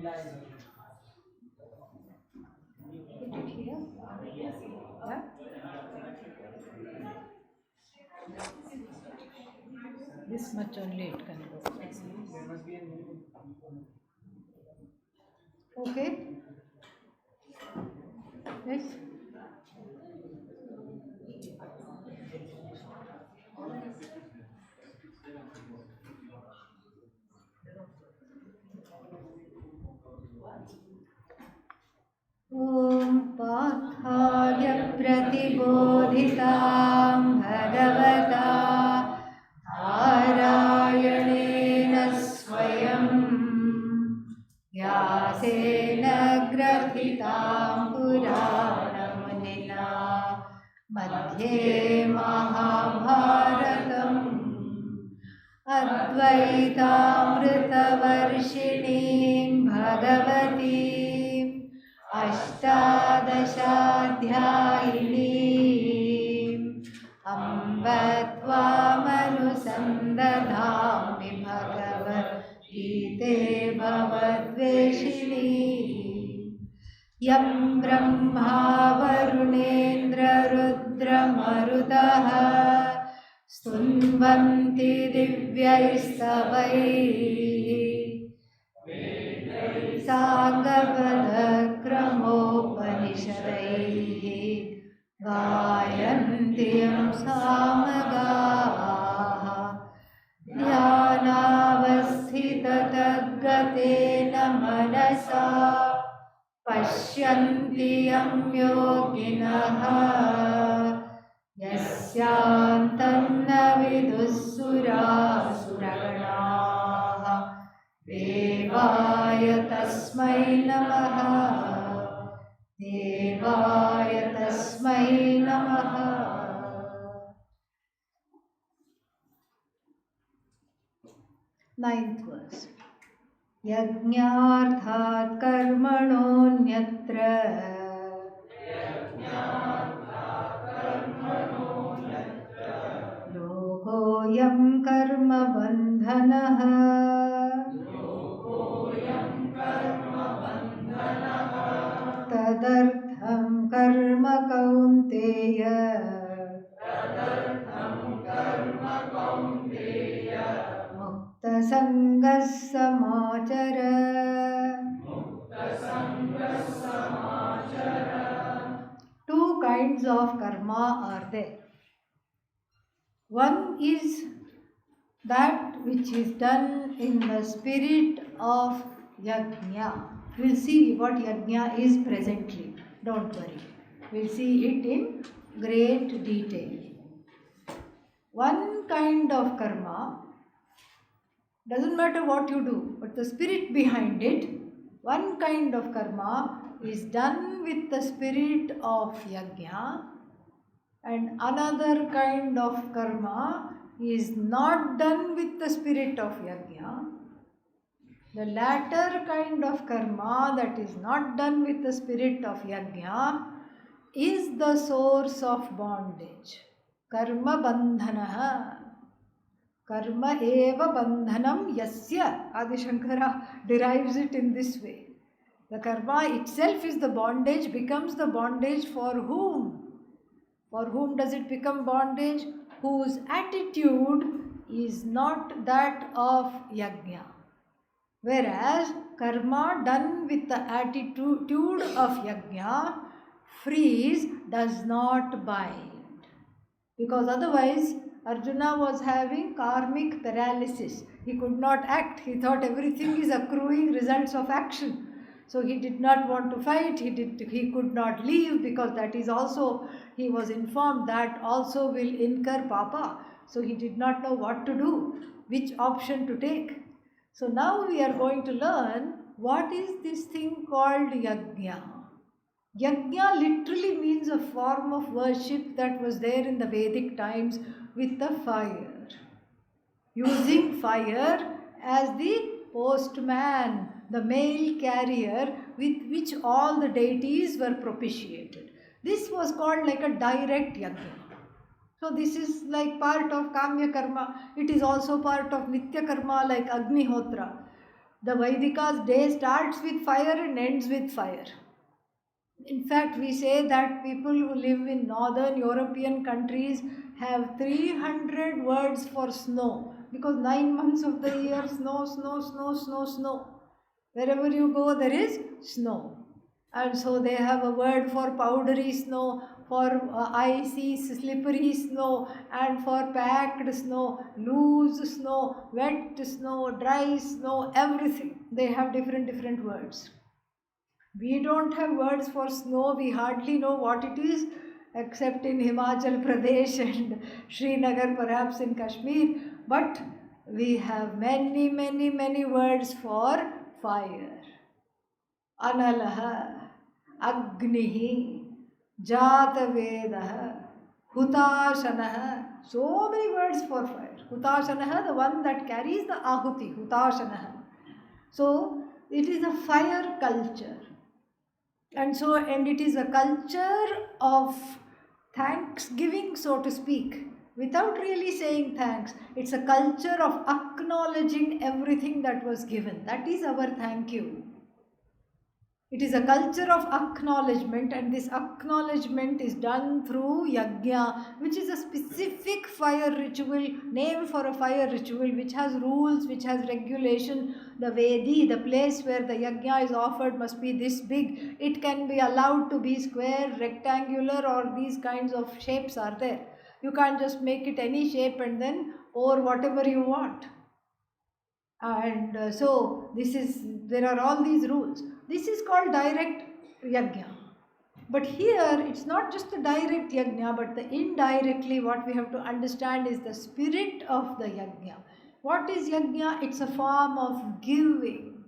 Put it here. Yeah. This much only it can go. Okay. Yes. ॐ पार्थाय प्रतिबोधितां भगवता नारायणेन स्वयं व्यासेन ग्रथितां पुराणमुनिना मध्ये महाभारतम् अद्वैतामृतवर्षिणीं भगवतीम् अष्टादशाध्यायिनीम् अम्ब त्वामनुसन्दधामि भगवद्गीते भवद्वेषिणी यं ब्रह्मा वरुणेन्द्ररुद्रमरुतः स्तुन्वन्ति दिव्यैस्तवैः साङ्गपदक्रमोपनिषदैः गायन्ति यं सामगाः ध्यानावस्थिततद्गतेन मनसा पश्यन्ति यं योगिनः यस्यान्तन्न विदुःसुरासुरगणाः देवाय तस्मै नमः देवाय तस्मै नमः। Ninth verse. यज्ञार्थात् कर्मणोऽन्यत्र लोकोऽयं कर्मबन्धनः तदर्थं कर्म कौन्तेय मुक्तसङ्गः समाचर। Two kinds of karma are there. One is that which is done in the spirit of yajna. We'll see what yajna is presently. Don't worry. We'll see it in great detail. One kind of karma, doesn't matter what you do, but the spirit behind it, one kind of karma is done with the spirit of yajna, and another kind of karma is not done with the spirit of yajna. The latter kind of karma that is not done with the spirit of yajna is the source of bondage. Karma bandhanaha. Karma eva bandhanam yasya. Adi Shankara derives it in this way. The karma itself is the bondage, becomes the bondage for whom? For whom does it become bondage? Whose attitude is not that of yajna. Whereas karma done with the attitude of yajna frees, does not bind. Because otherwise Arjuna was having karmic paralysis. He could not act. He thought everything is accruing results of action. So he did not want to fight. He could not leave because that is also, he was informed that also will incur papa. So he did not know what to do, which option to take. So now we are going to learn what is this thing called yajna. Yajna literally means a form of worship that was there in the Vedic times with the fire. Using fire as the postman, the mail carrier with which all the deities were propitiated. This was called like a direct yajna. So this is like part of Kamya karma. It is also part of Nitya karma like Agnihotra. The Vaidika's day starts with fire and ends with fire. In fact, we say that people who live in northern European countries have 300 words for snow, because 9 months of the year, snow, snow, snow, snow, snow. Wherever you go, there is snow. And so they have a word for powdery snow, for icy, slippery snow, and for packed snow, loose snow, wet snow, dry snow, everything. They have different words. We don't have words for snow, we hardly know what it is, except in Himachal Pradesh and Srinagar, perhaps in Kashmir. But we have many words for fire. Analaha, Agnihi, Jatavedaha, Hutashanaha. So many words for fire. Hutashanaha, the one that carries the ahuti, Hutashanaha. So it is a fire culture. And it is a culture of thanksgiving, so to speak, without really saying thanks. It's a culture of acknowledging everything that was given. That is our thank you. It is a culture of acknowledgement, and this acknowledgement is done through yajna, which is a specific fire ritual, name for a fire ritual, which has rules, which has regulation. The Vedi, the place where the yajna is offered, must be this big. It can be allowed to be square, rectangular, or these kinds of shapes are there. You can't just make it any shape and then or whatever you want. And so there are all these rules. This is called direct yajna. But here it's not just the direct yajna, but the indirectly what we have to understand is the spirit of the yajna. What is yajna? It's a form of giving.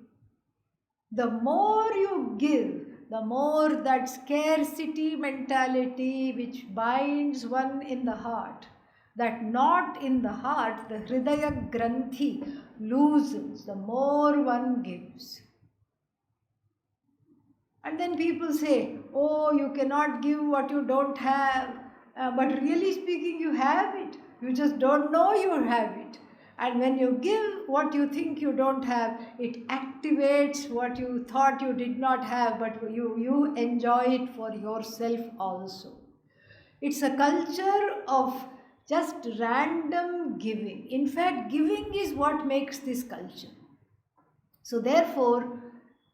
The more you give, the more that scarcity mentality which binds one in the heart, that knot in the heart, the hridaya granthi, loosens the more one gives. And then people say, oh, you cannot give what you don't have. But really speaking, you have it. You just don't know you have it. And when you give what you think you don't have, it activates what you thought you did not have, but you enjoy it for yourself also. It's a culture of just random giving. In fact, giving is what makes this culture. So therefore,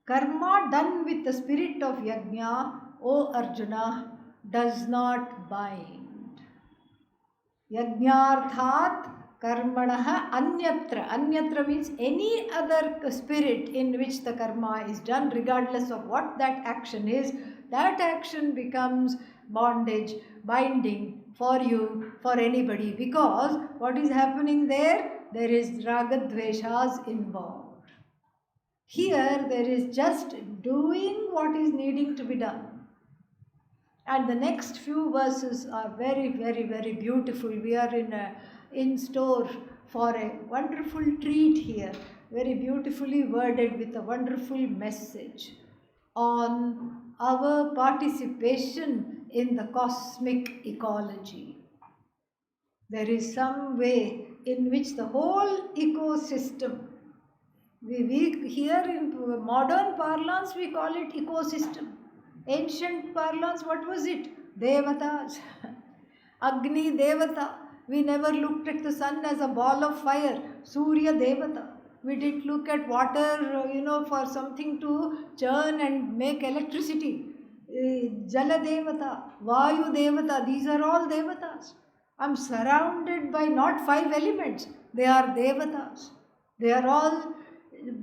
karma done with the spirit of yajna, O Arjuna, does not bind. Yajnarthat karmanaha anyatra. Anyatra means any other spirit in which the karma is done, regardless of what that action is, that action becomes bondage, binding for you, for anybody. Because what is happening there? There is raga dveshas involved. Here there is just doing what is needing to be done. And the next few verses are very beautiful. We are in store for a wonderful treat here, very beautifully worded with a wonderful message on our participation in the cosmic ecology. There is some way in which the whole ecosystem, we here in modern parlance we call it ecosystem. Ancient parlance, what was it? Devatas. Agni Devata. We never looked at the sun as a ball of fire. Surya Devata. We didn't look at water, for something to churn and make electricity. Jala Devata, Vayu Devata, these are all Devatas. I'm surrounded by not 5 elements. They are Devatas. They are all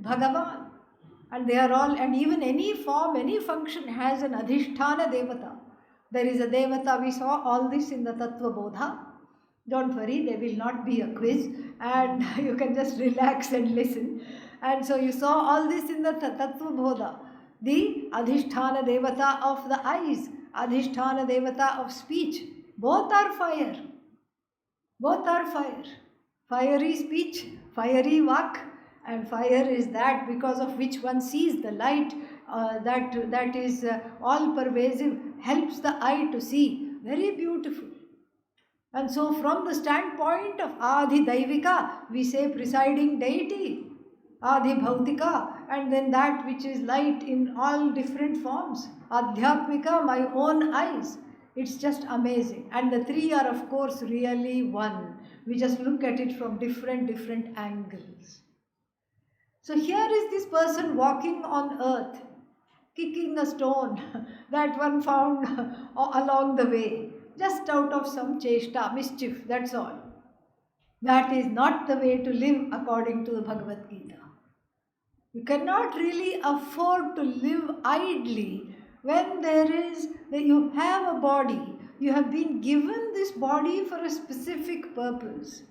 Bhagavan. And they are all, and even any form, any function has an Adhishthana Devata. There is a Devata, we saw all this in the Tattva Bodha. Don't worry, there will not be a quiz, and you can just relax and listen. And so you saw all this in the Tattva Bodha. The Adhishthana Devata of the eyes, Adhishthana Devata of speech, both are fire. Both are fire. Fiery speech, fiery vak, and fire is that because of which one sees the light that is all pervasive, helps the eye to see. Very beautiful. And so from the standpoint of Adi Daivika, we say presiding deity. Adi Bhautika, and then that which is light in all different forms. Adhyatmika, my own eyes. It's just amazing. And the three are, of course, really one. We just look at it from different angles. So here is this person walking on earth, kicking a stone that one found along the way, just out of some cheshta, mischief, that's all. That is not the way to live according to the Bhagavad Gita. You cannot really afford to live idly when you have a body. You have been given this body for a specific purpose.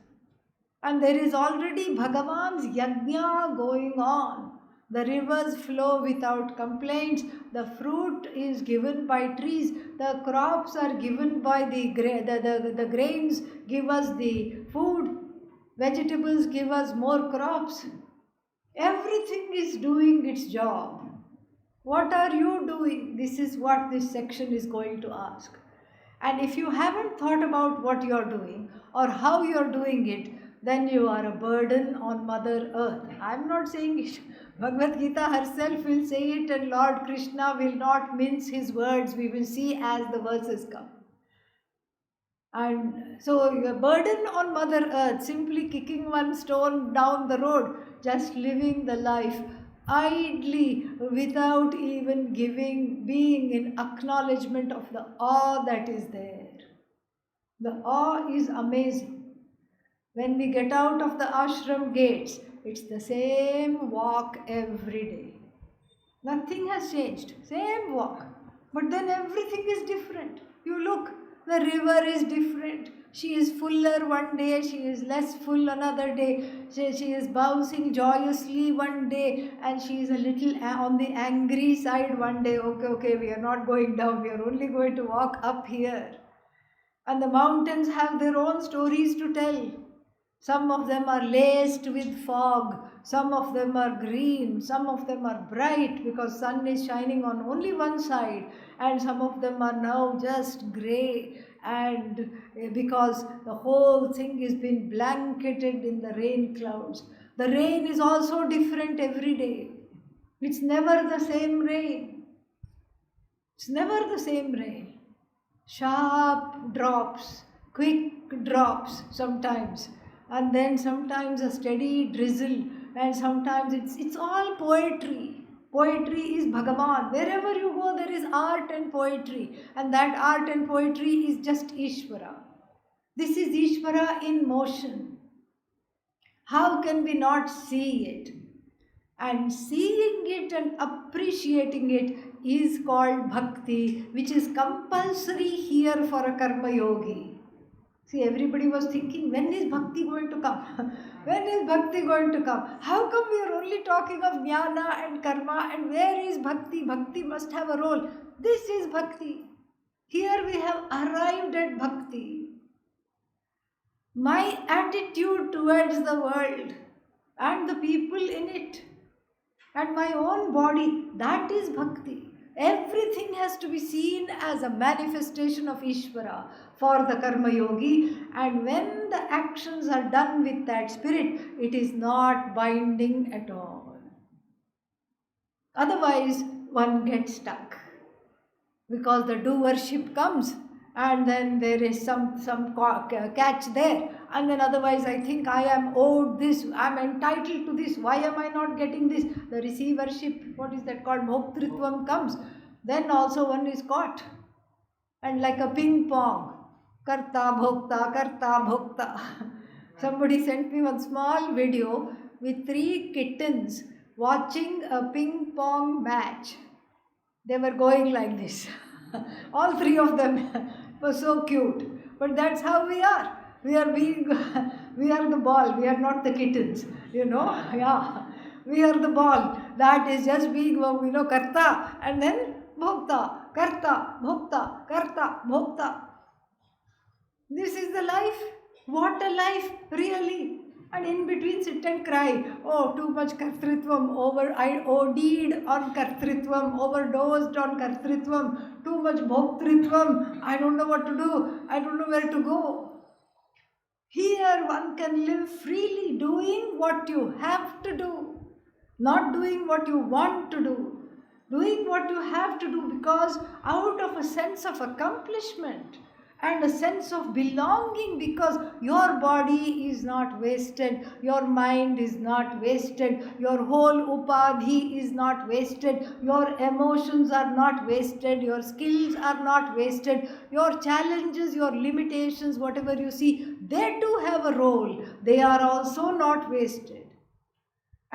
And there is already Bhagavan's yajna going on. The rivers flow without complaints. The fruit is given by trees. The crops are given by the grains give us the food. Vegetables give us more crops. Everything is doing its job. What are you doing? This is what this section is going to ask. And if you haven't thought about what you are doing or how you are doing it, then you are a burden on Mother Earth. I am not saying it. Bhagavad Gita herself will say it, and Lord Krishna will not mince his words. We will see as the verses come. And so a burden on Mother Earth, simply kicking one stone down the road, just living the life idly without even being in acknowledgement of the awe that is there. The awe is amazing. When we get out of the ashram gates, it's the same walk every day. Nothing has changed, same walk. But then everything is different. You look, the river is different. She is fuller one day, she is less full another day. She is bouncing joyously one day, and she is a little on the angry side one day. Okay, we are not going down, we are only going to walk up here. And the mountains have their own stories to tell. Some of them are laced with fog, some of them are green, some of them are bright because sun is shining on only one side, and some of them are now just grey, and because the whole thing has been blanketed in the rain clouds. The rain is also different every day. It's never the same rain. It's never the same rain. Sharp drops, quick drops sometimes, and then sometimes a steady drizzle, and sometimes it's all poetry. Poetry is Bhagavan. Wherever you go, there is art and poetry, and that art and poetry is just Ishvara. This is Ishvara in motion. How can we not see it? And seeing it and appreciating it is called bhakti, which is compulsory here for a karma yogi. See, everybody was thinking, when is bhakti going to come? When is bhakti going to come? How come we are only talking of jnana and karma, and where is bhakti? Bhakti must have a role. This is bhakti. Here we have arrived at bhakti. My attitude towards the world and the people in it and my own body, that is bhakti. Everything has to be seen as a manifestation of Ishvara for the karma yogi, and when the actions are done with that spirit, it is not binding at all. Otherwise, one gets stuck because the doership comes, and then there is some catch there, and then otherwise I think I am owed this, I am entitled to this, why am I not getting this? The receivership, what is that called, bhoktritvam comes, then also one is caught, and like a ping pong, karta bhokta. Somebody sent me one small video with 3 kittens watching a ping pong match. They were going like this. All 3 of them were so cute. But that's how we are. We are the ball. We are not the kittens. Yeah. We are the ball. That is just being, karta, and then bhokta, karta, bhokta, karta, bhokta. This is the life. What a life, really. And in between sit and cry. Oh, too much kartritvam, I OD'd on kartritvam, overdosed on kartritvam, too much bhoktritvam, I don't know what to do, I don't know where to go. Here one can live freely doing what you have to do. not doing what you want to do, doing what you have to do because out of a sense of accomplishment and a sense of belonging, because your body is not wasted, your mind is not wasted, your whole upadhi is not wasted, your emotions are not wasted, your skills are not wasted, your challenges, your limitations, whatever you see, they too have a role. They are also not wasted.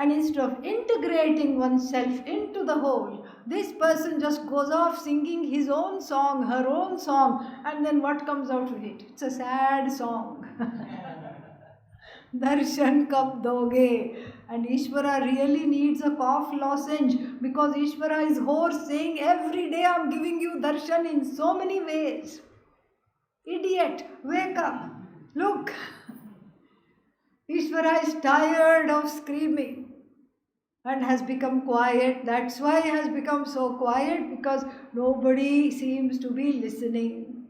And instead of integrating oneself into the whole, this person just goes off singing his own song, her own song, and then what comes out of it? It's a sad song. Darshan kab doge. And Ishvara really needs a cough lozenge, because Ishvara is hoarse, saying every day I'm giving you darshan in so many ways. Idiot, wake up, look. Ishvara is tired of screaming and has become quiet. That's why he has become so quiet, because nobody seems to be listening.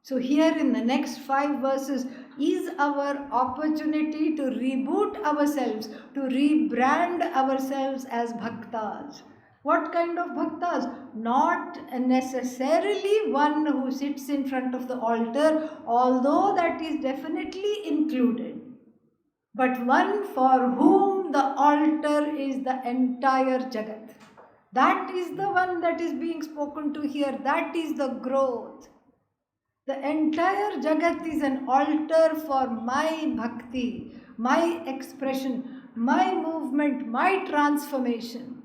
So here in the next 5 verses is our opportunity to reboot ourselves, to rebrand ourselves as bhaktas. What kind of bhaktas? Not necessarily one who sits in front of the altar, although that is definitely included, but one for whom the altar is the entire Jagat. That is the one that is being spoken to here. That is the growth. The entire Jagat is an altar for my bhakti, my expression, my movement, my transformation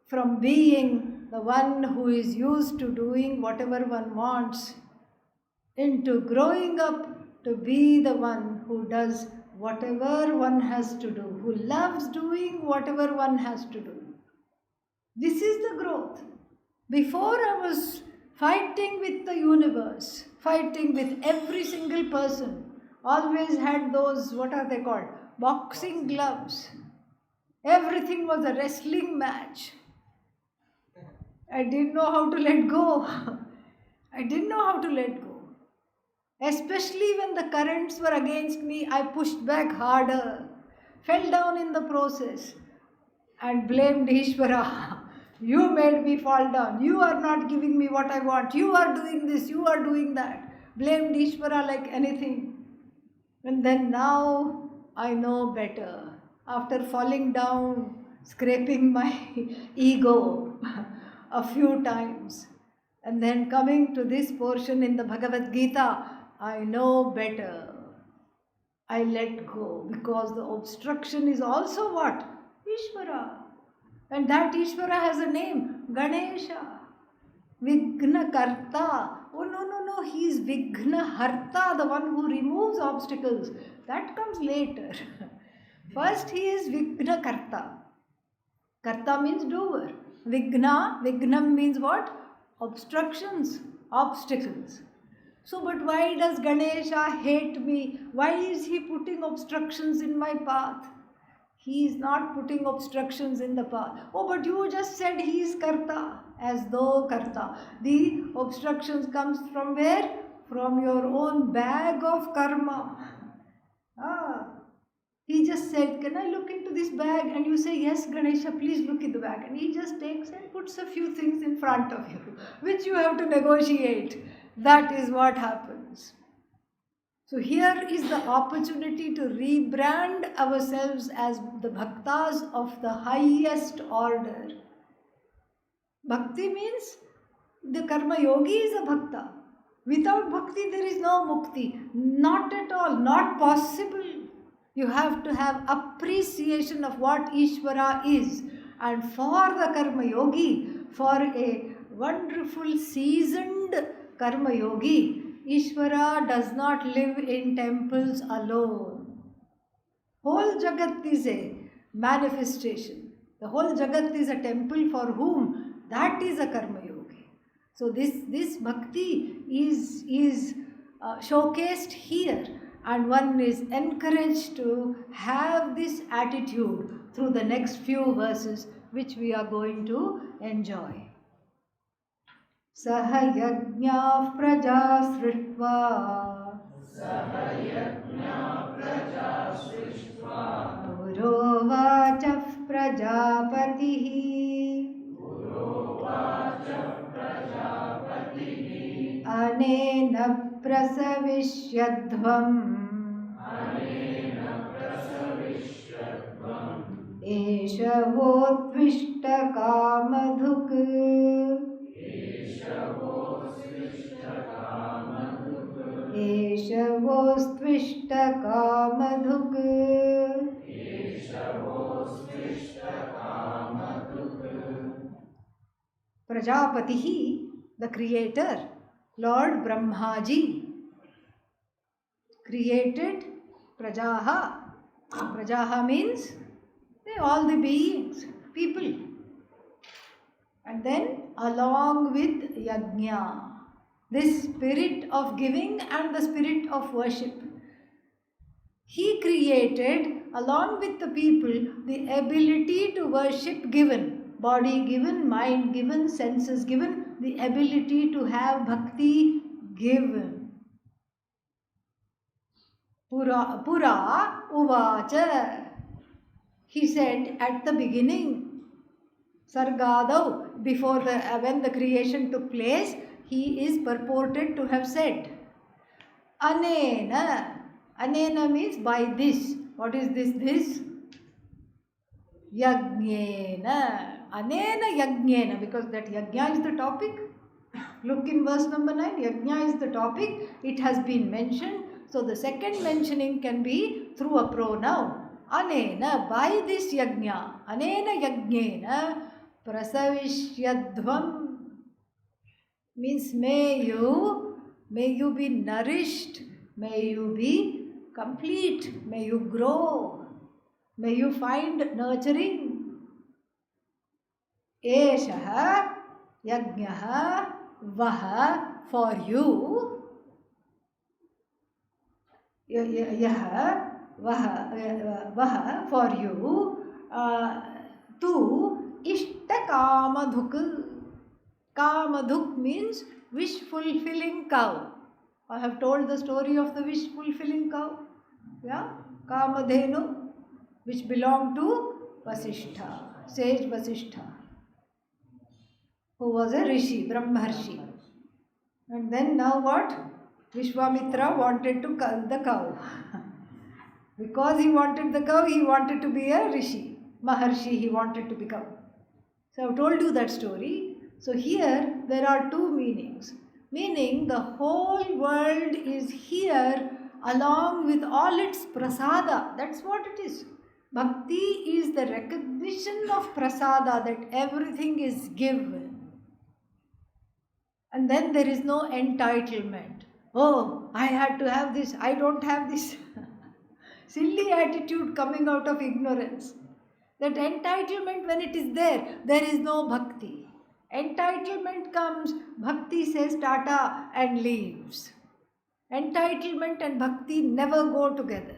from being the one who is used to doing whatever one wants into growing up to be the one who does whatever one has to do, who loves doing whatever one has to do. This is the growth. Before I was fighting with the universe, fighting with every single person, always had those, what are they called? Boxing gloves. Everything was a wrestling match. I didn't know how to let go. I didn't know how to let go. Especially when the currents were against me, I pushed back harder, fell down in the process, and blamed Ishvara. You made me fall down. You are not giving me what I want. You are doing this, you are doing that. Blamed Ishvara like anything. And then now I know better. After falling down, scraping my ego a few times, and then coming to this portion in the Bhagavad Gita, I know better. I let go, because the obstruction is also what? Ishvara. And that Ishvara has a name, Ganesha. Vighna Karta. Oh no, he is Vighna Harta, the one who removes obstacles. That comes later. First he is Vighna Karta. Karta means doer. Vignam means what? Obstructions, obstacles. So, but why does Ganesha hate me? Why is he putting obstructions in my path? He is not putting obstructions in the path. Oh, but you just said he is Karta, as though Karta. The obstructions comes from where? From your own bag of karma. He just said, can I look into this bag? And you say, yes, Ganesha, please look in the bag. And he just takes and puts a few things in front of you, which you have to negotiate. That is what happens. So here is the opportunity to rebrand ourselves as the bhaktas of the highest order. Bhakti means the karma yogi is a bhakta. Without bhakti there is no mukti. Not at all, not possible. You have to have appreciation of what Ishvara is. And for the karma yogi, for a wonderful seasoned karma yogi, Ishvara does not live in temples alone. Whole Jagat is a manifestation. The whole Jagat is a temple for whom? That is a karma yogi. So this bhakti is showcased here, and one is encouraged to have this attitude through the next few verses, which we are going to enjoy. सह यज्ञाः प्रजा सृष्ट्वा पुरोवाचः प्रजापतिः अनेन प्रसविष्यध्वम् एष वोत्विष्ट कामधुक् एष वोस्त्विष्ट कामधुक् Prajapatihi, the creator, Lord Brahmaji, created Prajaha. Prajaha means all the beings, people. And then along with Yajna, this spirit of giving and the spirit of worship. He created, along with the people, the ability to worship given. Body given, mind given, senses given, the ability to have bhakti given. Pura uvacha. He said at the beginning, Sargadau, before when the creation took place, he is purported to have said, Anena. Anena means by this. What is this? This? Yajnena. Anena yajnena, because that yajna is the topic. Look in verse number 9. Yajna is the topic. It has been mentioned. So the second mentioning can be through a pronoun. Anena, by this yajna. Anena yajnena prasavishyadvam means may you be nourished, may you be complete, may you grow, may you find nurturing. Eshaha yajnaha vaha, for you. Yaha vaha, for you. Tu ishta kamadhuk. Kamadhuk means wish fulfilling cow. I have told the story of the wish fulfilling cow. Yeah, Kamadhenu, which belonged to Vasishtha, sage Vasishtha, who was a rishi, Brahmarshi. And then now what? Vishwamitra wanted to cull the cow. Because he wanted the cow, he wanted to be a rishi, Maharshi he wanted to become. So I have told you that story. So here there are two meanings. Meaning the whole world is here along with all its prasada. That's what it is. Bhakti is the recognition of prasada, that everything is given. And then there is no entitlement. Oh, I had to have this, I don't have this. Silly attitude coming out of ignorance. That entitlement, when it is there is no bhakti. Entitlement comes, bhakti says tata and leaves. Entitlement and bhakti never go together.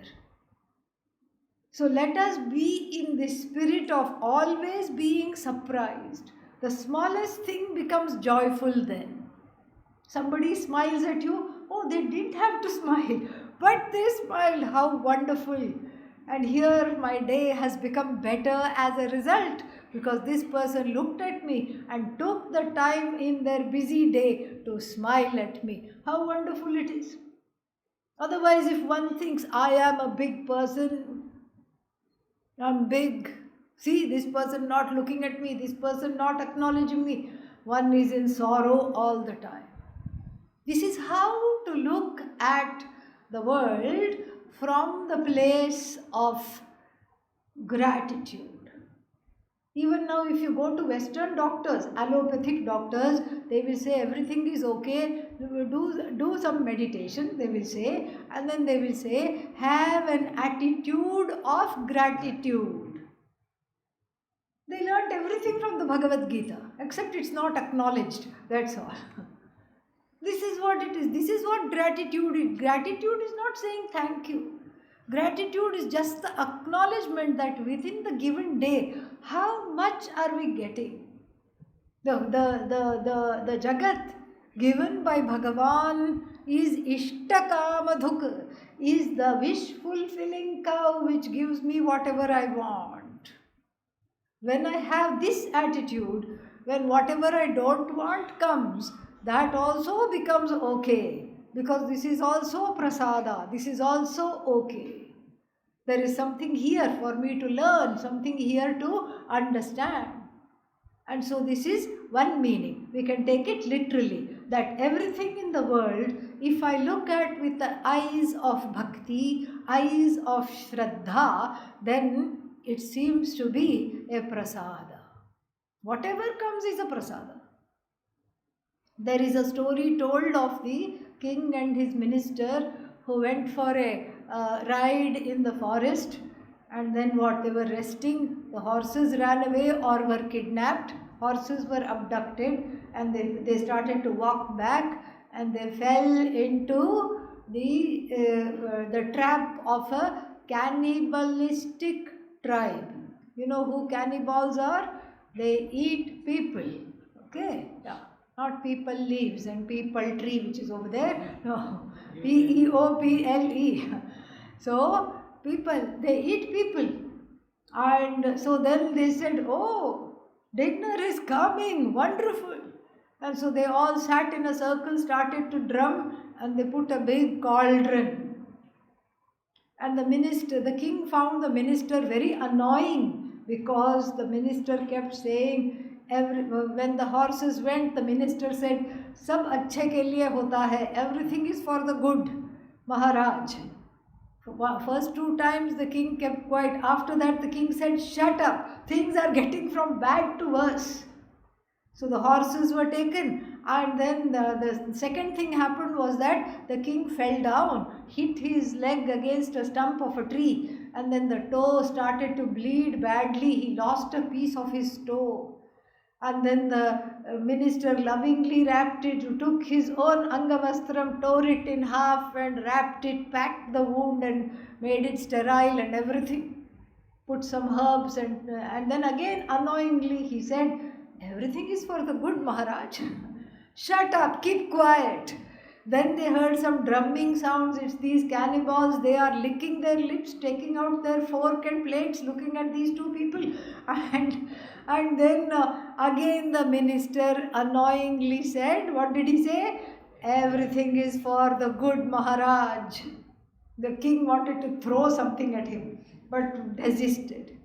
So let us be in the spirit of always being surprised. The smallest thing becomes joyful then. Somebody smiles at you, oh, they didn't have to smile, but they smiled, how wonderful. And here my day has become better as a result, because this person looked at me and took the time in their busy day to smile at me. How wonderful it is. Otherwise, if one thinks, I am a big person, I'm big, see this person not looking at me, this person not acknowledging me, one is in sorrow all the time. This is how to look at the world from the place of gratitude. Even now, if you go to Western doctors, allopathic doctors, they will say everything is okay, do some meditation, they will say, and then they will say, have an attitude of gratitude. They learnt everything from the Bhagavad Gita, except it's not acknowledged, that's all. This is what it is. This is what gratitude is. Gratitude is not saying thank you. Gratitude is just the acknowledgement that within the given day, how much are we getting? The Jagat given by Bhagavan is Ishtakamadhuk, is the wish fulfilling cow which gives me whatever I want. When I have this attitude, when whatever I don't want comes, that also becomes okay. Because this is also prasada, this is also okay. There is something here for me to learn, something here to understand. And so this is one meaning. We can take it literally, that everything in the world, if I look at with the eyes of bhakti, eyes of shraddha, then it seems to be a prasada. Whatever comes is a prasada. There is a story told of the king and his minister who went for a ride in the forest, and then what, they were resting, the horses ran away or were kidnapped, horses were abducted, and they started to walk back, and they fell into the trap of a cannibalistic tribe. You know who cannibals are? They eat people. Okay, yeah. Not people leaves and people tree, which is over there. No, People. So people, they eat people. And so then they said, oh, dinner is coming, wonderful. And so they all sat in a circle, started to drum, and they put a big cauldron. And the king found the minister very annoying, because the minister kept saying, when the horses went, the minister said, Sab achhe ke liye hota hai, everything is for the good, Maharaj. First 2 times the king kept quiet. After that the king said, shut up, things are getting from bad to worse. So the horses were taken, and then the second thing happened was that the king fell down, hit his leg against a stump of a tree, and then the toe started to bleed badly. He lost a piece of his toe. And then the minister lovingly wrapped it, took his own angavastram, tore it in half and wrapped it, packed the wound and made it sterile and everything. Put some herbs, and then again unknowingly he said, everything is for the good, Maharaj. Shut up, keep quiet. Then they heard some drumming sounds. It's these cannibals. They are licking their lips, taking out their fork and plates, looking at these two people. And then again the minister annoyingly said, what did he say? Everything is for the good, Maharaj. The king wanted to throw something at him, but desisted.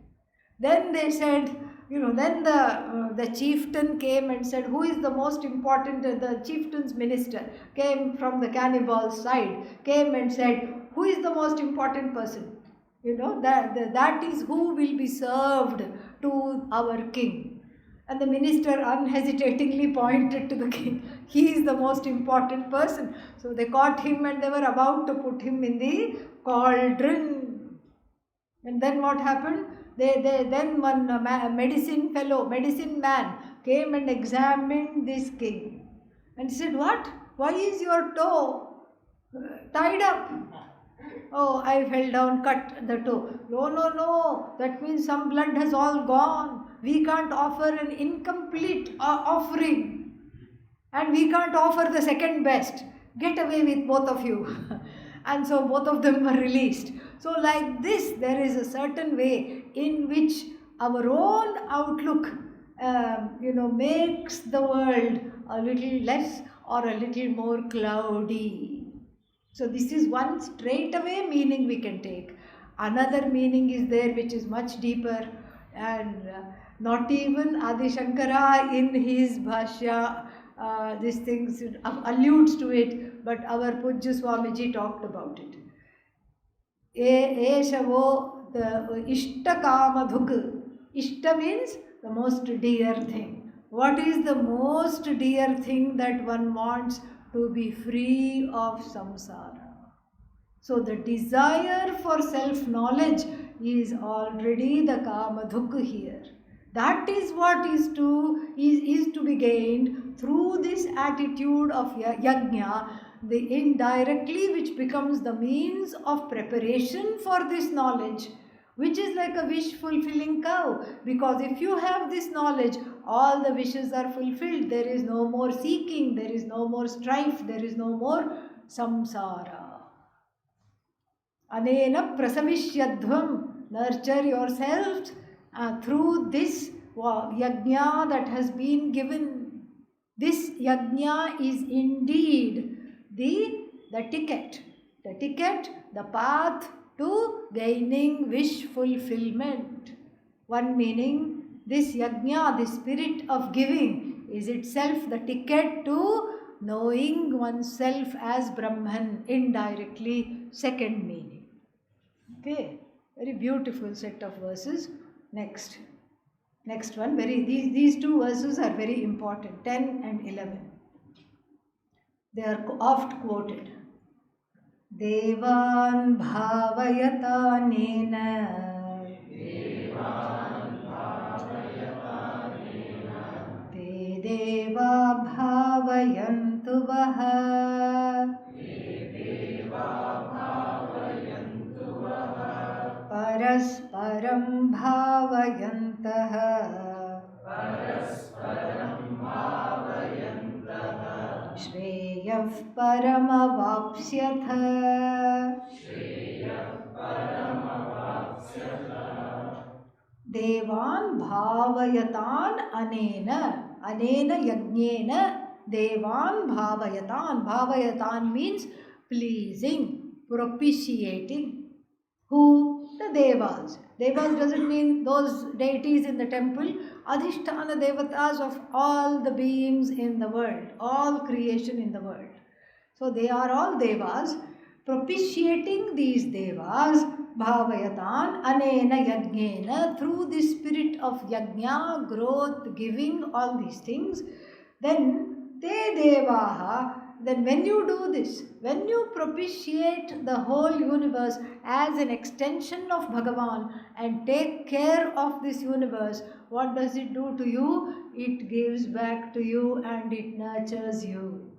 Then they said, then the chieftain came and said, who is the most important? The chieftain's minister came from the cannibal's side, came and said, who is the most important person? That is who will be served to our king. And the minister unhesitatingly pointed to the king. He is the most important person. So they caught him and they were about to put him in the cauldron. And then what happened? Then one medicine man came and examined this king. And he said, what? Why is your toe tied up? Oh, I fell down, cut the toe. No. That means some blood has all gone. We can't offer an incomplete offering. And we can't offer the second best. Get away with both of you. And so both of them were released. So like this, there is a certain way in which our own outlook, makes the world a little less or a little more cloudy. So this is one straight away meaning we can take. Another meaning is there which is much deeper, and not even Adi Shankara in his Bhashya these things alludes to it, but our Pujya Swamiji talked about it. Eshavo, the Ishta Kamadhuk. Ishta means the most dear thing. What is the most dear thing that one wants? To be free of samsara. So the desire for self-knowledge is already the Kamadhuk here. That is what is to be gained through this attitude of yajna, the indirectly, which becomes the means of preparation for this knowledge, which is like a wish fulfilling cow. Because if you have this knowledge, all the wishes are fulfilled. There is no more seeking, there is no more strife, there is no more samsara. Anena prasavishyadhvam, nurture yourselves through this yajna that has been given. This yajna is indeed the ticket, the path to gaining wish fulfillment. One meaning, this yajna, the spirit of giving, is itself the ticket to knowing oneself as Brahman indirectly. Second meaning. Okay, very beautiful set of verses. Next one, these two verses are very important, 10 and 11. They are oft quoted. Devan bhavayatanena te deva bhavayantu vaha parasparam bhavayantah श्रेयः परमवाप्स्यथ देवान् भावयतान् अनेन यज्ञेन देवान् भावयतान् means pleasing, propitiating. Who? The Devas. Devas doesn't mean those deities in the temple. Adhisthana devatas of all the beings in the world, all creation in the world. So they are all Devas. Propitiating these Devas, bhavayatan anena yajnena, through the spirit of yajna, growth, giving, all these things. Then te devaha, then when you do this, when you propitiate the whole universe as an extension of Bhagavan and take care of this universe, what does it do to you? It gives back to you and it nurtures you.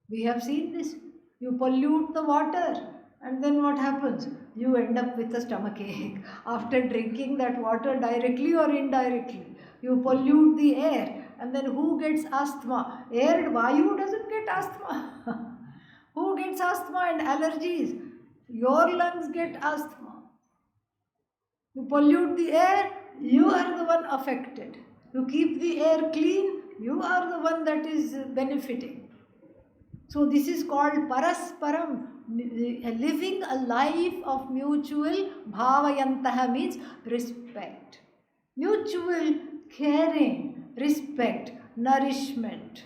We have seen this. You pollute the water and then what happens? You end up with a stomachache after drinking that water directly or indirectly. You pollute the air. And then who gets asthma? Air, Vayu doesn't get asthma. Who gets asthma and allergies? Your lungs get asthma. You pollute the air, you are the one affected. You keep the air clean, you are the one that is benefiting. So this is called parasparam, living a life of mutual bhavayantaha, means respect. Mutual caring, respect, nourishment,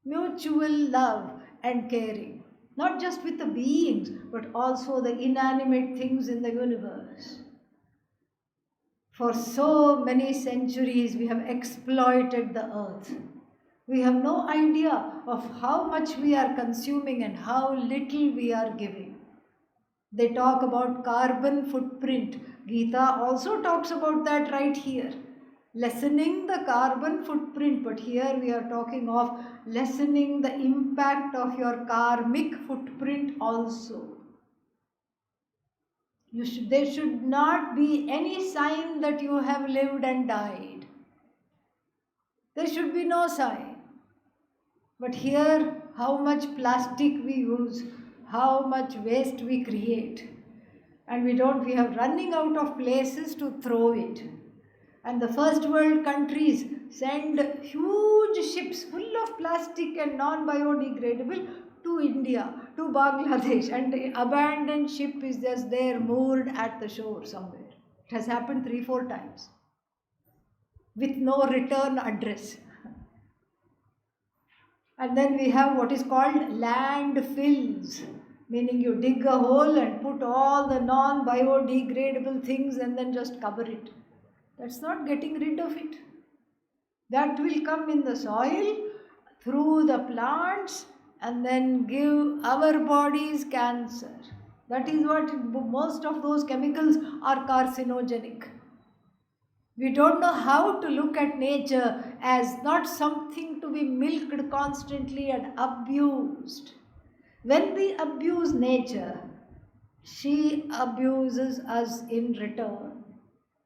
mutual love and caring, not just with the beings but also the inanimate things in the universe. For so many centuries we have exploited the earth. We have no idea of how much we are consuming and how little we are giving. They talk about carbon footprint. Gita also talks about that right here. Lessening the carbon footprint, but here we are talking of lessening the impact of your karmic footprint also. There should not be any sign that you have lived and died. There should be no sign. But here, how much plastic we use, how much waste we create. And we are running out of places to throw it. And the first world countries send huge ships full of plastic and non-biodegradable to India, to Bangladesh, and the abandoned ship is just there moored at the shore somewhere. It has happened 3-4 times with no return address. And then we have what is called landfills, meaning you dig a hole and put all the non-biodegradable things and then just cover it. That's not getting rid of it. That will come in the soil, through the plants, and then give our bodies cancer. That is what most of those chemicals are carcinogenic. We don't know how to look at nature as not something to be milked constantly and abused. When we abuse nature, she abuses us in return.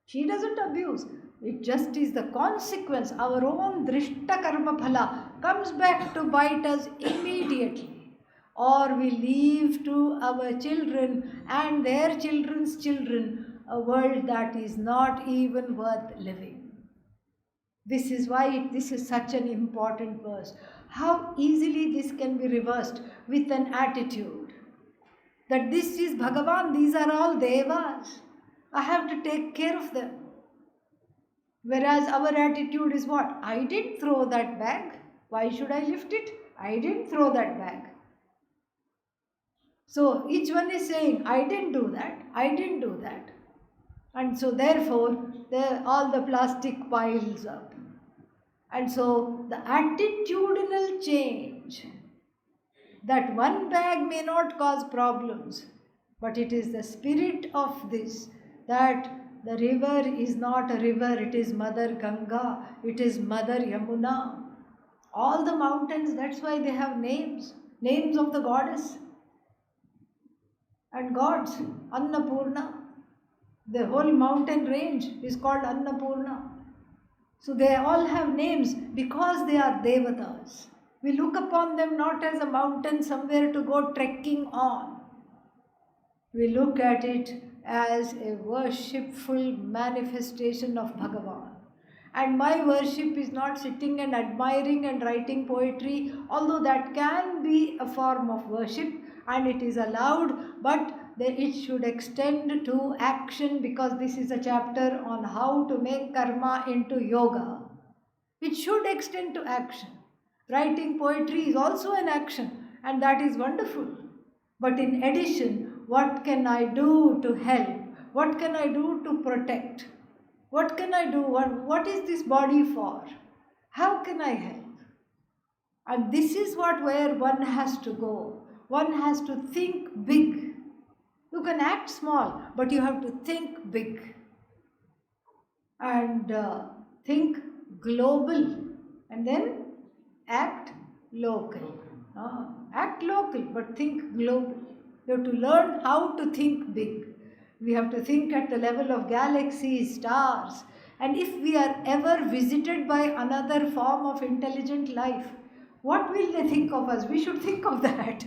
She doesn't abuse. It just is the consequence. Our own drishta karma phala comes back to bite us immediately. Or we leave to our children and their children's children a world that is not even worth living. This is why this is such an important verse. How easily this can be reversed with an attitude that this is Bhagavan, these are all devas. I have to take care of them. Whereas our attitude is what? I didn't throw that bag. Why should I lift it? I didn't throw that bag. So each one is saying, I didn't do that. I didn't do that. And so therefore, all the plastic piles up. And so the attitudinal change, that one bag may not cause problems, but it is the spirit of this, that the river is not a river, it is Mother Ganga, it is Mother Yamuna. All the mountains, that's why they have names of the goddess and gods. Annapurna, the whole mountain range is called Annapurna. So they all have names because they are devatas. We look upon them not as a mountain somewhere to go trekking on. We look at it as a worshipful manifestation of Bhagavan. And my worship is not sitting and admiring and writing poetry, although that can be a form of worship and it is allowed, but it should extend to action, because this is a chapter on how to make karma into yoga. It should extend to action. Writing poetry is also an action, and that is wonderful. But in addition, what can I do to help? What can I do to protect? What can I do? What is this body for? How can I help? And this is where one has to go. One has to think big. You can act small, but you have to think big. And think global. And then act local. Act local, but think global. You have to learn how to think big. We have to think at the level of galaxies, stars. And if we are ever visited by another form of intelligent life, what will they think of us? We should think of that.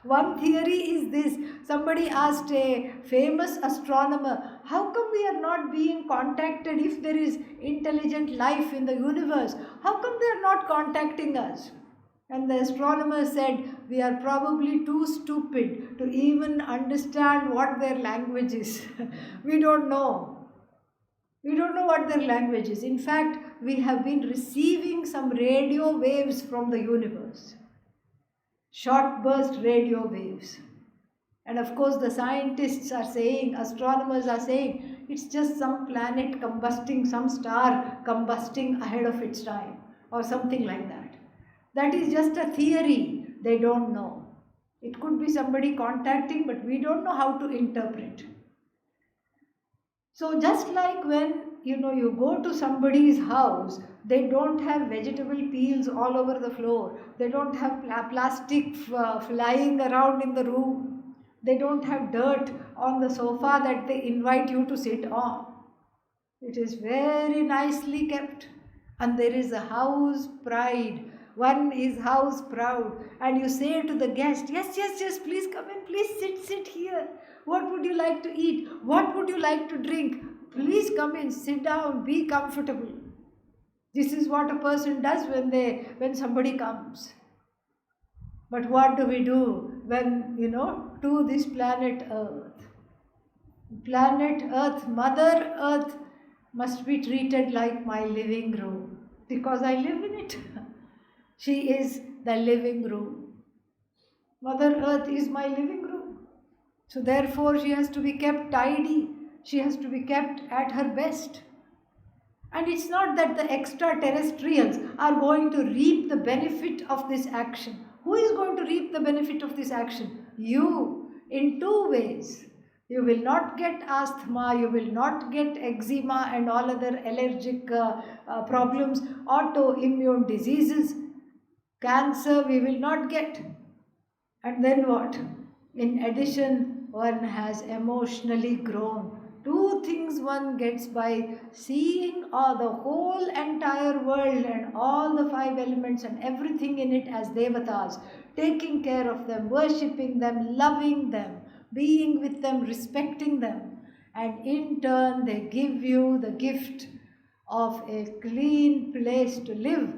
One theory is this. Somebody asked a famous astronomer, how come we are not being contacted if there is intelligent life in the universe? How come they are not contacting us? And the astronomer said, we are probably too stupid to even understand what their language is. We don't know. We don't know what their language is. In fact, we have been receiving some radio waves from the universe. Short burst radio waves. And of course the scientists are saying, astronomers are saying, it's just some planet combusting, some star combusting ahead of its time, or something like that. That is just a theory. They don't know. It could be somebody contacting, but we don't know how to interpret. So just like when you go to somebody's house, they don't have vegetable peels all over the floor. They don't have plastic flying around in the room. They don't have dirt on the sofa that they invite you to sit on. It is very nicely kept. And there is a house pride. One is house proud. And you say to the guest, yes, please come in, please sit here. What would you like to eat? What would you like to drink? Please come in, sit down, be comfortable. This is what a person does when somebody comes. But what do we do when, to this planet Earth? Planet Earth, Mother Earth must be treated like my living room, because I live in it. She is the living room. Mother Earth is my living room. So therefore she has to be kept tidy. She has to be kept at her best. And it's not that the extraterrestrials are going to reap the benefit of this action. Who is going to reap the benefit of this action? You, in two ways. You will not get asthma, you will not get eczema and all other allergic problems, autoimmune diseases, cancer we will not get. And then what? In addition, one has emotionally grown. Two things one gets by seeing the whole entire world and all the five elements and everything in it as devatas, taking care of them, worshipping them, loving them, being with them, respecting them. and in turn they give you the gift of a clean place to live,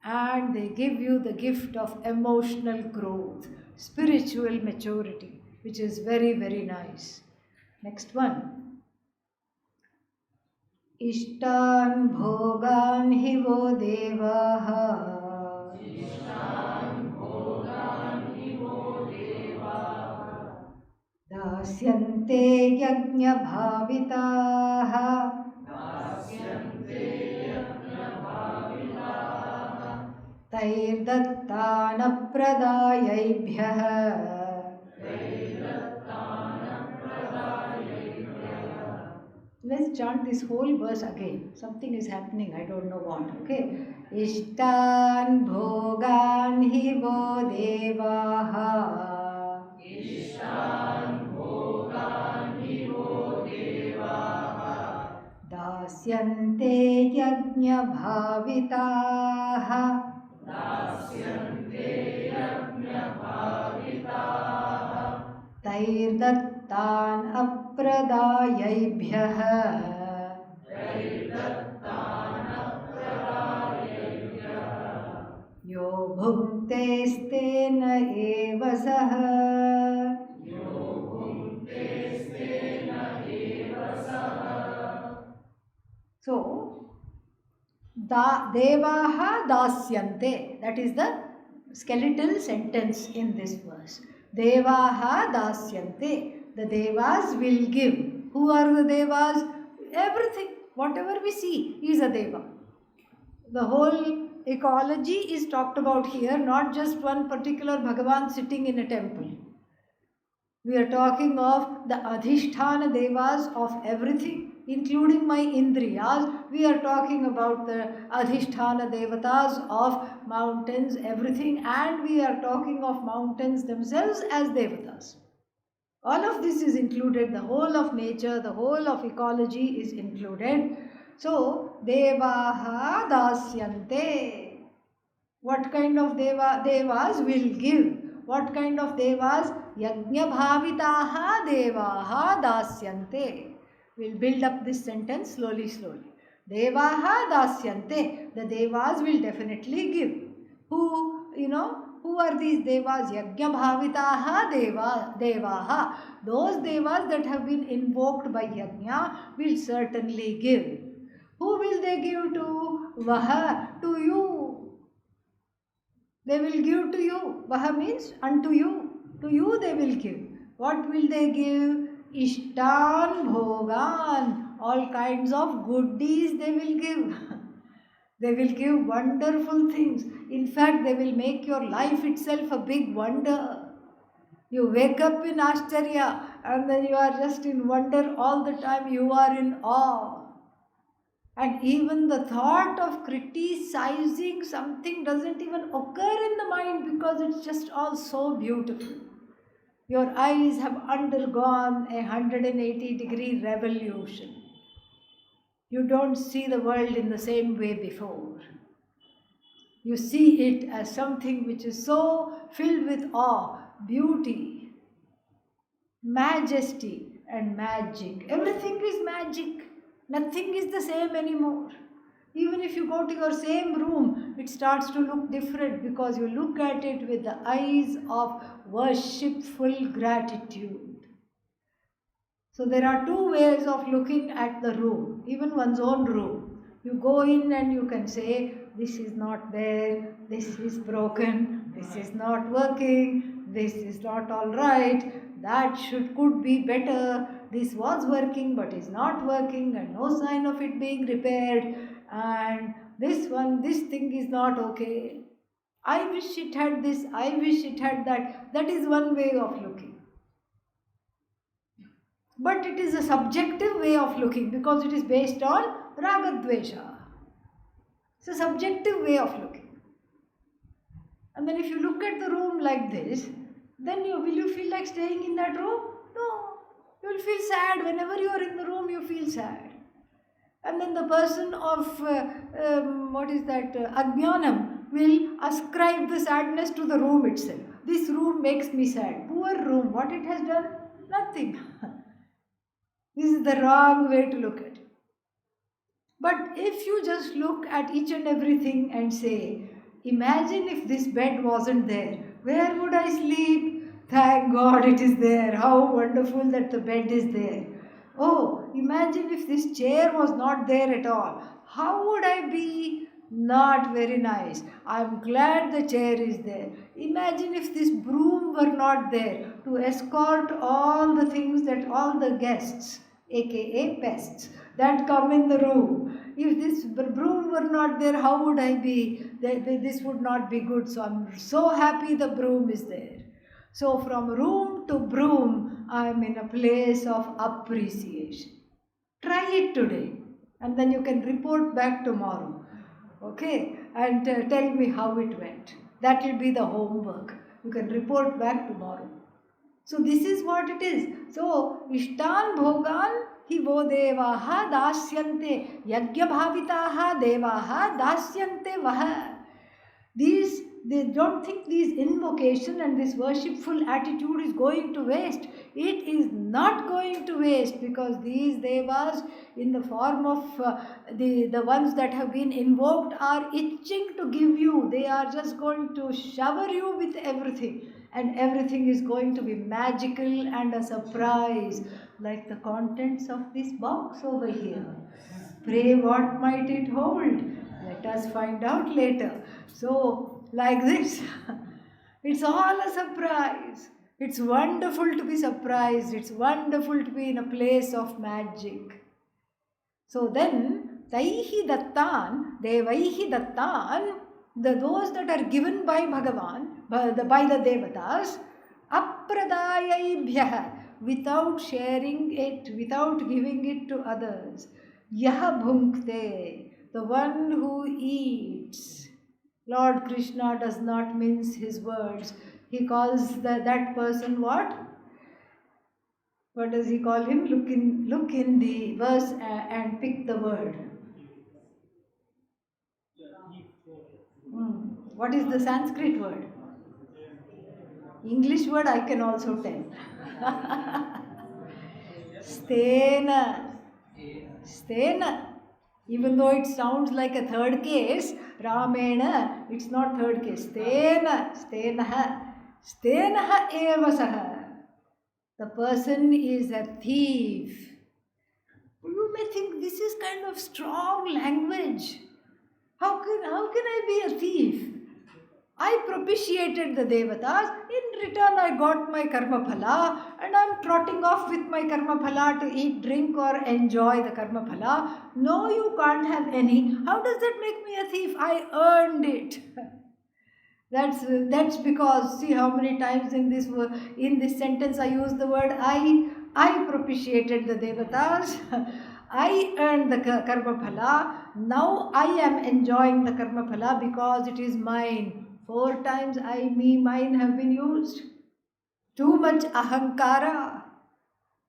and they give you the gift of emotional growth, spiritual maturity, which is very, very nice. Next one. Ishtan bhogan hi vo devaha दास्यन्ते यज्ञभाविताः तैर्दत्तानप्रदायैभ्यः Let's chant this whole verse again. Something is happening, I don't know what. Okay. Ishtan bhogan hi vo devaha दास्यन्ते यज्ञभाविताः तैर्दत्तान् अप्रदायैभ्यः यो भुङ्क्तेस्तेन एव सः So, devaha dasyante, that is the skeletal sentence in this verse. Devaha dasyante, the devas will give. Who are the devas? Everything, whatever we see is a deva. The whole ecology is talked about here, not just one particular Bhagavan sitting in a temple. We are talking of the adhishthana devas of everything, including my indriyas. We are talking about the adhishthana devatas of mountains, everything, and we are talking of mountains themselves as devatas. All of this is included, the whole of nature, the whole of ecology is included. So, devaha dasyante. What kind of devas will give? What kind of devas? Yajna bhavitaha devaha dasyante. We'll build up this sentence slowly, slowly. Devaha dasyante. The devas will definitely give. Who are these devas? Yajna bhavitaha devaha. Those devas that have been invoked by yajna will certainly give. Who will they give to? Vaha, to you. They will give to you. Vaha means unto you. To you they will give. What will they give? Ishtan bhogan. All kinds of goodies they will give. They will give wonderful things. In fact, they will make your life itself a big wonder. You wake up in Ashcharya and then you are just in wonder all the time. You are in awe. And even the thought of criticizing something doesn't even occur in the mind because it's just all so beautiful. Your eyes have undergone a 180-degree revolution. You don't see the world in the same way before. You see it as something which is so filled with awe, beauty, majesty, and magic. Everything is magic. Nothing is the same anymore. Even if you go to your same room, it starts to look different because you look at it with the eyes of worshipful gratitude. So there are two ways of looking at the room, even one's own room. You go in and you can say, this is not there, this is broken, this is not working, this is not all right, that could be better, this was working but is not working and no sign of it being repaired, and this thing is not okay. I wish it had this, I wish it had that. That is one way of looking. But it is a subjective way of looking because it is based on ragadvesha. It's a subjective way of looking. And then if you look at the room like this, then will you feel like staying in that room? No. You will feel sad. Whenever you are in the room, you feel sad. And then the person of, Ajnanam will ascribe the sadness to the room itself. This room makes me sad. Poor room. What it has done? Nothing. This is the wrong way to look at it. But if you just look at each and everything and say, imagine if this bed wasn't there, where would I sleep? Thank God it is there. How wonderful that the bed is there. Oh, imagine if this chair was not there at all. How would I be? Not very nice. I'm glad the chair is there. Imagine if this broom were not there to escort all the things that all the guests, aka pests, that come in the room. If this broom were not there, how would I be? This would not be good. So I'm so happy the broom is there. So from room to broom, I am in a place of appreciation. Try it today, and then you can report back tomorrow. Okay? And tell me how it went. That will be the homework. You can report back tomorrow. So this is what it is. So Ishtan Bhogan hi vo devaha dasyante yajna bhavitaha devaha dasyante vaha. These, they don't think these invocation and this worshipful attitude is going to waste. It is not going to waste, because these devas in the form of the ones that have been invoked are itching to give you. They are just going to shower you with everything, and everything is going to be magical and a surprise, like the contents of this box over here. Pray what might it hold? Let us find out later. So, like this, it's all a surprise. It's wonderful to be surprised. It's wonderful to be in a place of magic. So then, Taihi Dattan, Devaihi Dattan, those that are given by Bhagavan, by the Devatas, Apradayayibhyah, without sharing it, without giving it to others. Yaha Bhunkte, the one who eats. Lord Krishna does not mince his words. He calls that person what? What does he call him? Look in the verse and pick the word. What is the Sanskrit word? English word I can also tell. Stena. Stena. Even though it sounds like a third case, Ramena, it's not third case. Stena. Stenaha. Stenaha evasaha. The person is a thief. You may think this is kind of strong language. How can I be a thief? I propitiated the devatas. In return, I got my karma phala, and I'm trotting off with my karma phala to eat, drink, or enjoy the karma phala. No, you can't have any. How does that make me a thief? I earned it. That's because, see how many times in this sentence I use the word I. I propitiated the devatas. I earned the karma phala. Now I am enjoying the karma phala because it is mine. 4 times I, me, mine have been used. Too much ahankara.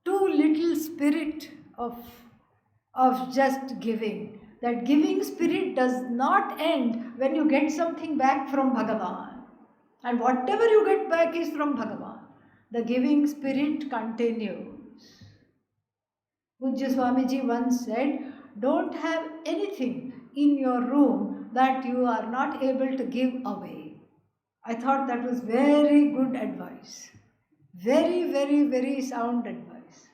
Too little spirit of just giving. That giving spirit does not end when you get something back from Bhagavan. And whatever you get back is from Bhagavan. The giving spirit continues. Pujya Swamiji once said, don't have anything in your room that you are not able to give away. I thought that was very good advice. Very, very, very sound advice.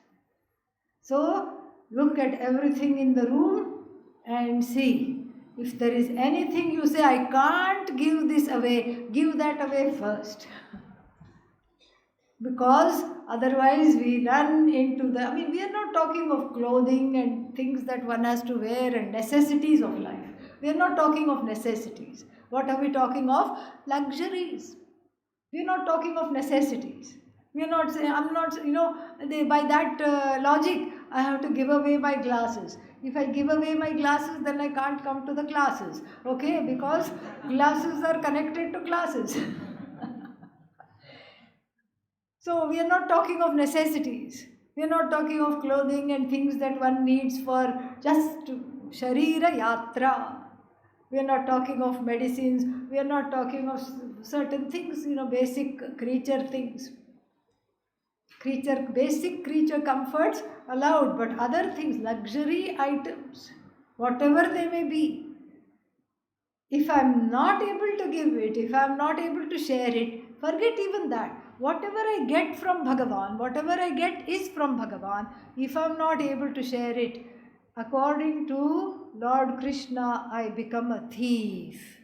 So, look at everything in the room and see. If there is anything you say, I can't give this away, give that away first. Because otherwise we run into we are not talking of clothing and things that one has to wear and necessities of life. We are not talking of necessities. What are we talking of? Luxuries. We are not talking of necessities. We are not saying, I'm not, by that logic, I have to give away my glasses. If I give away my glasses, then I can't come to the classes. Okay? Because glasses are connected to classes. So we are not talking of necessities. We are not talking of clothing and things that one needs for just sharira yatra. We are not talking of medicines. We are not talking of certain things, basic creature things. Basic creature comforts allowed, but other things, luxury items, whatever they may be, if I'm not able to give it, if I'm not able to share it, forget even that. Whatever I get from Bhagavan, whatever I get is from Bhagavan. If I'm not able to share it, according to Lord Krishna, I become a thief.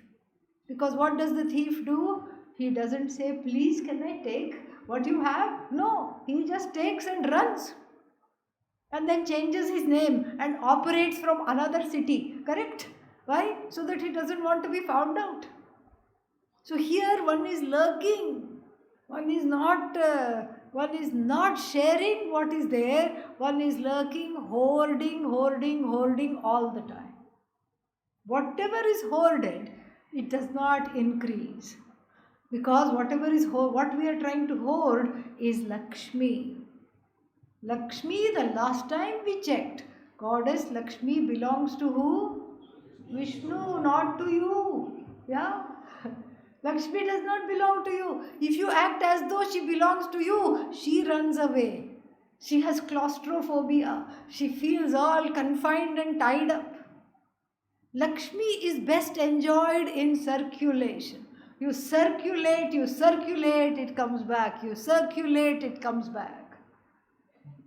Because what does the thief do? He doesn't say, please can I take what you have? No, he just takes and runs. And then changes his name and operates from another city. Correct? Why? So that he doesn't want to be found out. So here one is lurking. One is not sharing what is there. One is lurking, hoarding all the time. Whatever is hoarded, it does not increase. Because what we are trying to hoard is Lakshmi. Lakshmi, the last time we checked, Goddess Lakshmi belongs to who? Vishnu, not to you. Yeah? Lakshmi does not belong to you. If you act as though she belongs to you, she runs away. She has claustrophobia. She feels all confined and tied up. Lakshmi is best enjoyed in circulation. You circulate, it comes back. You circulate, it comes back.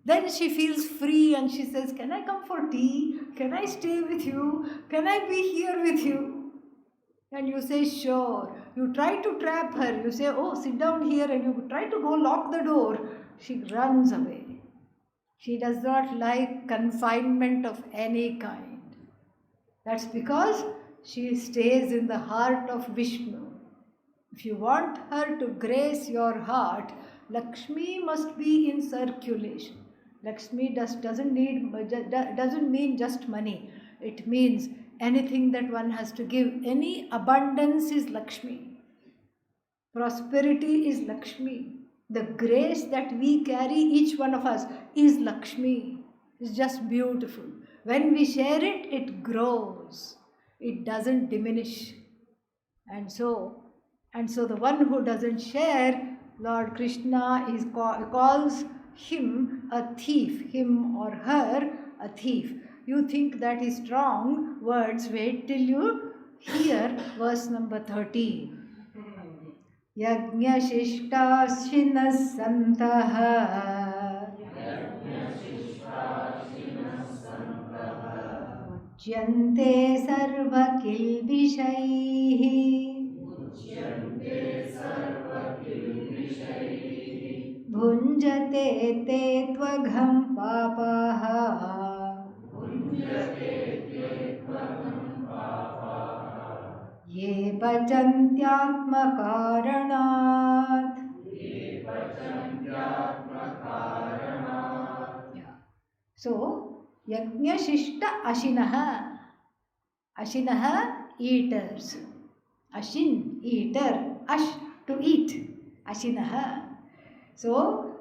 Then she feels free and she says, can I come for tea? Can I stay with you? Can I be here with you? And you say, sure. You try to trap her. You say, oh, sit down here, and you try to go lock the door. She runs away. She does not like confinement of any kind. That's because she stays in the heart of Vishnu. If you want her to grace your heart, Lakshmi must be in circulation. Lakshmi doesn't mean just money. It means anything that one has to give. Any abundance is Lakshmi. Prosperity is Lakshmi. The grace that we carry, each one of us, is Lakshmi. It's just beautiful. When we share it, it grows. It doesn't diminish. And so the one who doesn't share, Lord Krishna calls him a thief, him or her a thief. You think that is strong words, wait till you hear verse number 13. Yajñashishtashinas santaha Ujyante sarvakilbishaihi Bhunjate te tvagham papaha Ye pajantyatmakaranat. Yeah. So, yajna shishta ashinaha. Ashinaha, eaters. Ashin, eater. Ash, to eat. Ashinaha. So,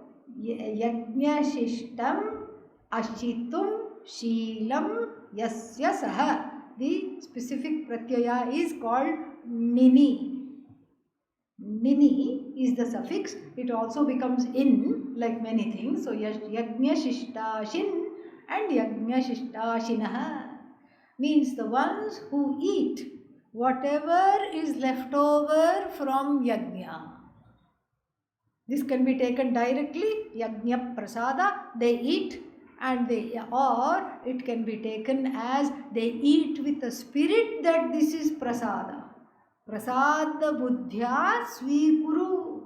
yajna shishtam ashitum sheelam yasya saha. The specific pratyaya is called nini. Nini is the suffix. It also becomes in, like many things. So, yajna shishtashin and yajna shishtashinah means the ones who eat whatever is left over from yajna. This can be taken directly, yajna prasada, they eat. Or it can be taken as they eat with the spirit that this is prasada. Prasada buddhya svikuru.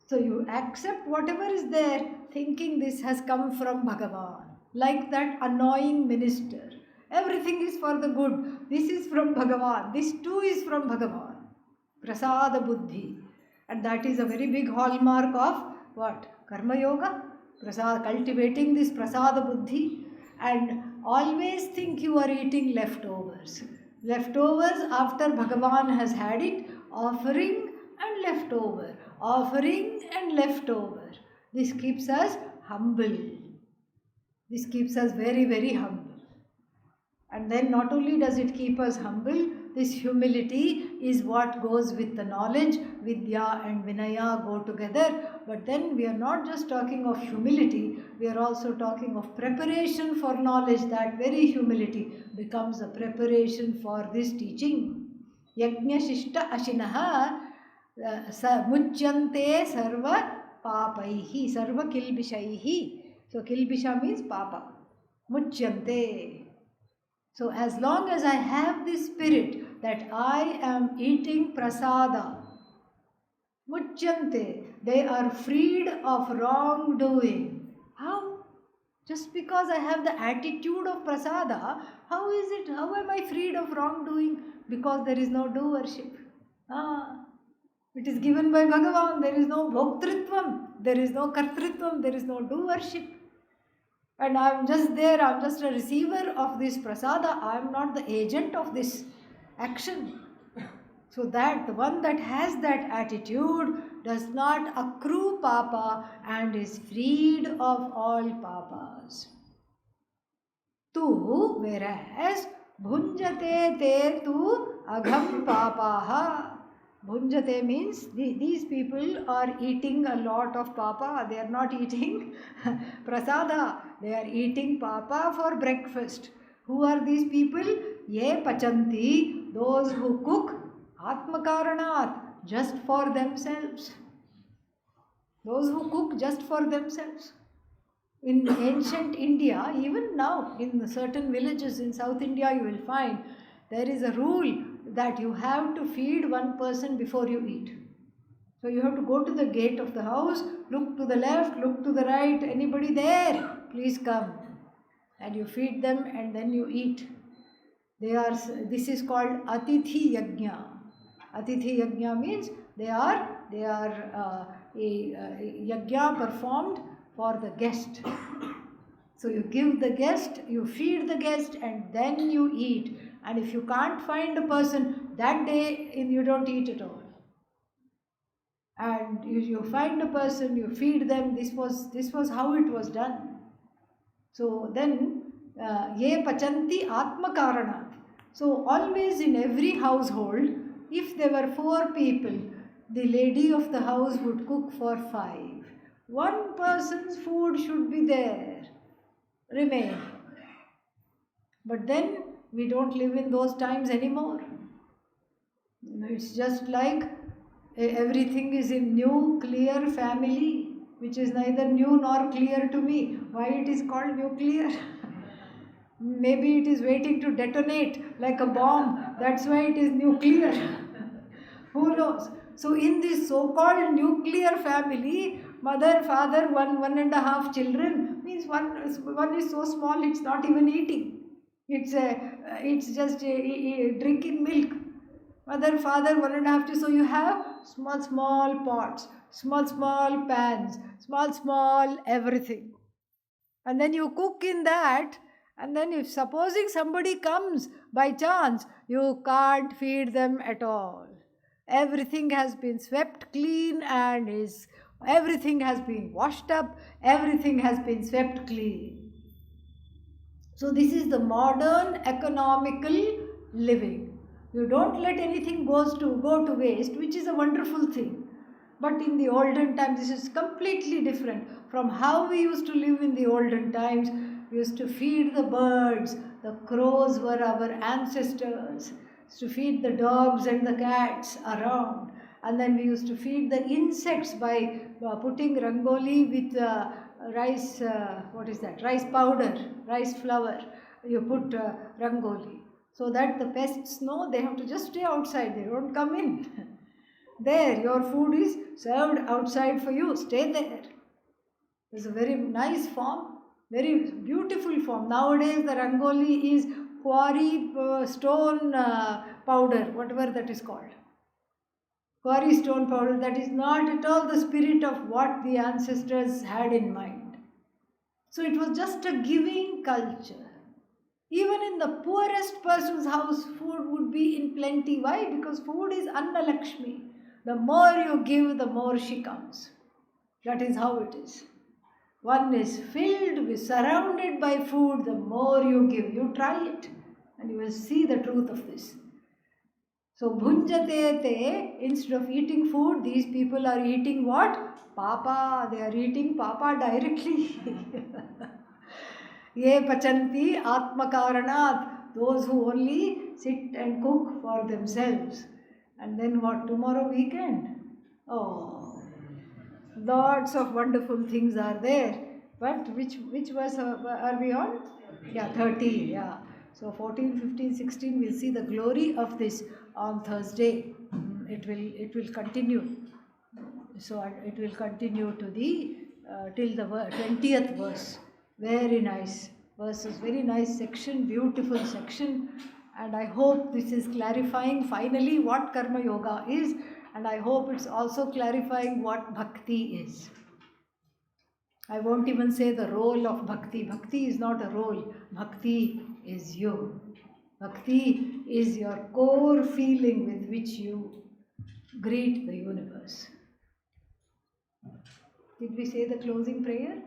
So you accept whatever is there, thinking this has come from Bhagavan. Like that annoying minister. Everything is for the good. This is from Bhagavan. This too is from Bhagavan. Prasada buddhi. And that is a very big hallmark of what? Karma yoga. Cultivating this prasada buddhi, and always think you are eating leftovers. Leftovers after Bhagavan has had it, offering and leftover, offering and leftover. This keeps us humble. This keeps us very, very humble. And then not only does it keep us humble, this humility is what goes with the knowledge. Vidya and Vinaya go together. But then we are not just talking of humility, we are also talking of preparation for knowledge. That very humility becomes a preparation for this teaching. Yajna Shishta Ashinaha Muchyante Sarva Papaihi, Sarva Kilbishaihi. So Kilbisha means Papa. Muchyante. So as long as I have this spirit that I am eating prasada, muchyante, they are freed of wrongdoing. How? Just because I have the attitude of prasada, how is it? How am I freed of wrongdoing? Because there is no doership. It is given by Bhagavan. There is no bhoktritvam, there is no kartritvam, there is no doership. And I am just there, I am just a receiver of this prasada, I am not the agent of this action. So that the one that has that attitude does not accrue papa and is freed of all papas. Tu, whereas bhunjate te tu agham papaha. Bhunjate means these people are eating a lot of papa. They are not eating prasada. They are eating papa for breakfast. Who are these people? Ye pachanti, those who cook atmakaranat, just for themselves. Those who cook just for themselves. In ancient India, even now, in certain villages in South India, you will find there is a rule that you have to feed one person before you eat. So you have to go to the gate of the house, look to the left, look to the right, anybody there, please come. And you feed them and then you eat. This is called Atithi Yajna. Atithi Yajna means they are a yajna performed for the guest. So you give the guest, you feed the guest, and then you eat. And if you can't find a person, that day you don't eat at all. And you find a person, you feed them. This was how it was done. So then, ye pachanti atmakaranat. So always in every household, if there were 4 people, the lady of the house would cook for 5. One person's food should be there, remain. But then we don't live in those times anymore. It's just like everything is in nuclear family, which is neither new nor clear to me. Why it is called nuclear? Maybe it is waiting to detonate like a bomb. That's why it is nuclear. Who knows? So in this so-called nuclear family, mother, father, 1.5 children, means one is so small it's not even eating. It's just drinking milk. Mother, father, 1.5 children. So you have small pots, small pans, small everything. And then you cook in that. And then if supposing somebody comes by chance, you can't feed them at all. Everything has been swept clean and everything has been washed up, everything has been swept clean. So this is the modern economical living. You don't let anything go to waste, which is a wonderful thing. But in the olden times, this is completely different from how we used to live in the olden times. We used to feed the birds. The crows were our ancestors. To feed the dogs and the cats around. And then we used to feed the insects by putting rangoli with rice, rice powder, rice flour. You put rangoli. So that the pests know they have to just stay outside, they don't come in. There, your food is served outside for you, stay there. It's a very nice form, very beautiful form. Nowadays the rangoli is quarry stone powder, whatever that is called. Quarry stone powder, that is not at all the spirit of what the ancestors had in mind. So it was just a giving culture. Even in the poorest person's house, food would be in plenty. Why? Because food is Anna Lakshmi. The more you give, the more she comes. That is how it is. One is filled with, surrounded by food, the more you give. You try it and you will see the truth of this. So bhunjate te, instead of eating food, these people are eating what? Papa. They are eating papa directly. Ye pachanti atmakaranat. Those who only sit and cook for themselves. And then what? Tomorrow weekend? Oh, lots of wonderful things are there. But which verse are we on? Yeah, 30. Yeah. So 14, 15, 16. We'll see the glory of this on Thursday. It will continue. So it will continue to the till the 20th verse. Very nice verses, very nice section, beautiful section. And I hope this is clarifying finally what karma yoga is, and I hope it's also clarifying what bhakti is. I won't even say the role of bhakti. Bhakti is not a role, bhakti is you. Bhakti is your core feeling with which you greet the universe. Did we say the closing prayer?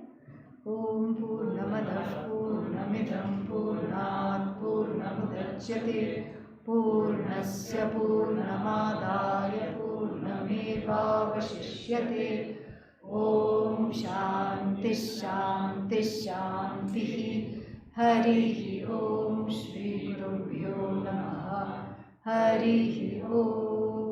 Om Purnamadah Purnamidam Purnat Purnamudachyate Purnasya Purnamadaya Purnamevavashishyate. Om Shanti Shanti Shanti. Hari Om Shri Gurubhyo Namaha. Hari Om.